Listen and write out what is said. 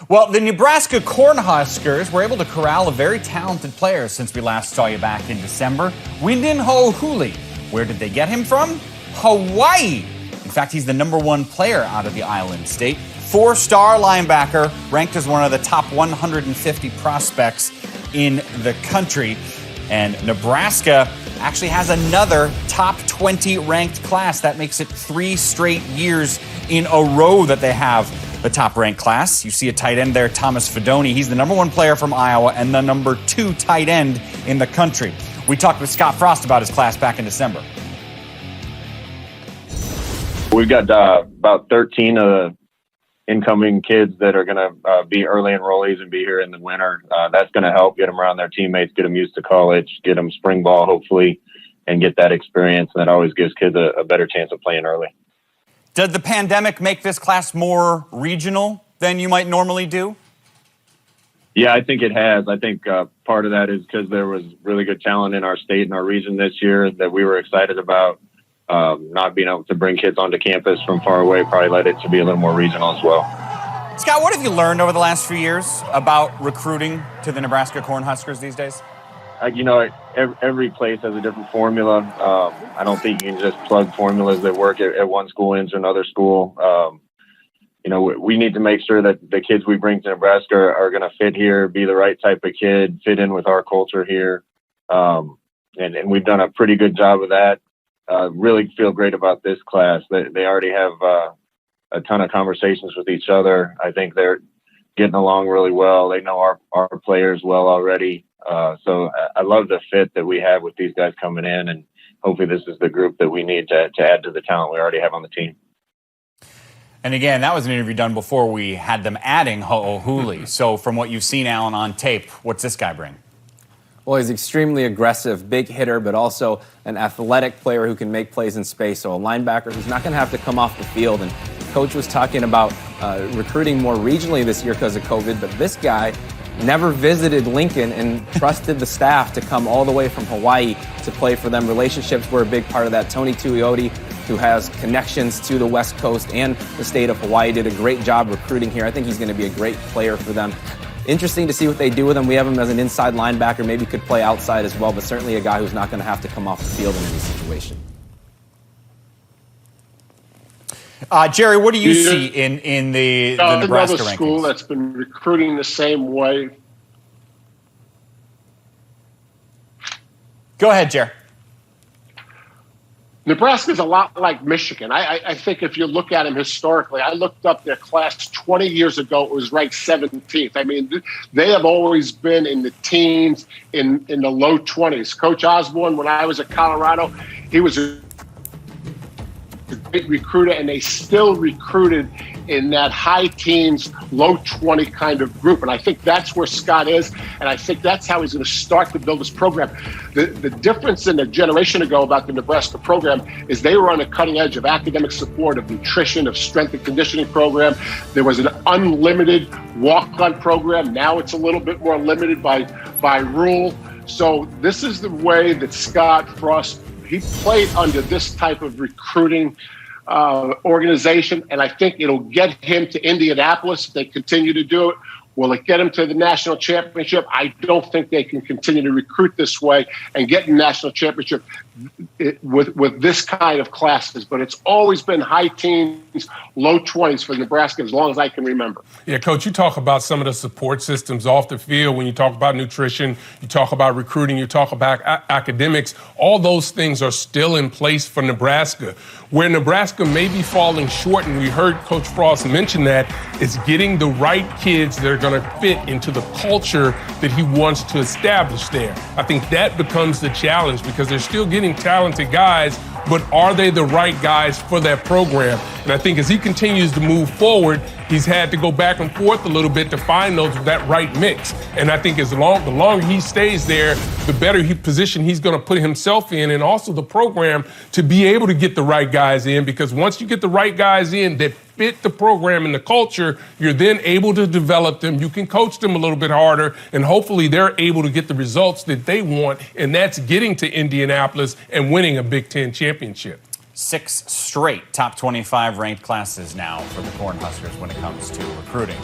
Well, the Nebraska Cornhuskers were able to corral a very talented player since we last saw you back in December. Wyndon Ho'ohuli. Where did they get him from? Hawaii. In fact, he's the #1 player out of the island state. 4-star linebacker, ranked as one of the top 150 prospects in the country. And Nebraska actually has another top 20 ranked class. That makes it 3 straight years in a row that they have the top ranked class. You see a tight end there, Thomas Fedoni. He's the #1 player from Iowa and the #2 tight end in the country. We talked with Scott Frost about his class back in December. We've got about 13 incoming kids that are going to be early enrollees and be here in the winter. That's going to help get them around their teammates, get them used to college, get them spring ball, hopefully, and get that experience. And that always gives kids a better chance of playing early. Did the pandemic make this class more regional than you might normally do? Yeah, I think it has. I think part of that is because there was really good talent in our state and our region this year that we were excited about. Not being able to bring kids onto campus from far away probably led it to be a little more regional as well. Scott, what have you learned over the last few years about recruiting to the Nebraska Cornhuskers these days? Every place has a different formula. I don't think you can just plug formulas that work at one school into another school. We need to make sure that the kids we bring to Nebraska are going to fit here, be the right type of kid, fit in with our culture here. And we've done a pretty good job of that. Really feel great about this class. They already have a ton of conversations with each other. I think they're getting along really well. They know our players well already. So I love the fit that we have with these guys coming in, and hopefully this is the group that we need to add to the talent we already have on the team. And again, that was an interview done before we had them adding Ho'ohuli. So from what you've seen, Alan, on tape, what's this guy bring? Well, he's extremely aggressive, big hitter, but also an athletic player who can make plays in space. So a linebacker who's not going to have to come off the field. And Coach was talking about recruiting more regionally this year because of COVID, but this guy never visited Lincoln and trusted the staff to come all the way from Hawaii to play for them. Relationships were a big part of that. Tony Tuioti, who has connections to the West Coast and the state of Hawaii, did a great job recruiting here. I think he's going to be a great player for them. Interesting to see what they do with him. We have him as an inside linebacker, maybe could play outside as well, but certainly a guy who's not going to have to come off the field in any situation. Jerry, what do you see in the Nebraska another school rankings? That's been recruiting the same way. Go ahead, Jerry. Nebraska's a lot like Michigan. I think if you look at them historically, I looked up their class 20 years ago. It was ranked 17th. I mean, they have always been in the teens, in the low 20s. Coach Osborne, when I was at Colorado, he was a great recruiter, and they still recruited in that high teens, low 20 kind of group. And I think that's where Scott is, and I think that's how he's going to start to build his program. The difference in a generation ago about the Nebraska program is they were on the cutting edge of academic support, of nutrition, of strength and conditioning program. There was an unlimited walk-on program. Now it's a little bit more limited by rule. So this is the way that Scott Frost, he played under this type of recruiting organization, and I think it'll get him to Indianapolis if they continue to do it. Will it get him to the national championship? I don't think they can continue to recruit this way and get in national championship with this kind of classes. But it's always been high teens, low 20s for Nebraska as long as I can remember. Yeah, Coach, you talk about some of the support systems off the field. When you talk about nutrition, you talk about recruiting, you talk about academics. All those things are still in place for Nebraska. Where Nebraska may be falling short, and we heard Coach Frost mention that, is getting the right kids that are going to fit into the culture that he wants to establish there. I think that becomes the challenge because they're still getting talented guys, but are they the right guys for that program? And I think as he continues to move forward, he's had to go back and forth a little bit to find that right mix. And I think the longer he stays there, the better position he's going to put himself in, and also the program to be able to get the right guys in, because once you get the right guys in that fit the program and the culture, you're then able to develop them. You can coach them a little bit harder, and hopefully they're able to get the results that they want, and that's getting to Indianapolis and winning a Big Ten championship. 6 straight top 25 ranked classes now for the Cornhuskers when it comes to recruiting.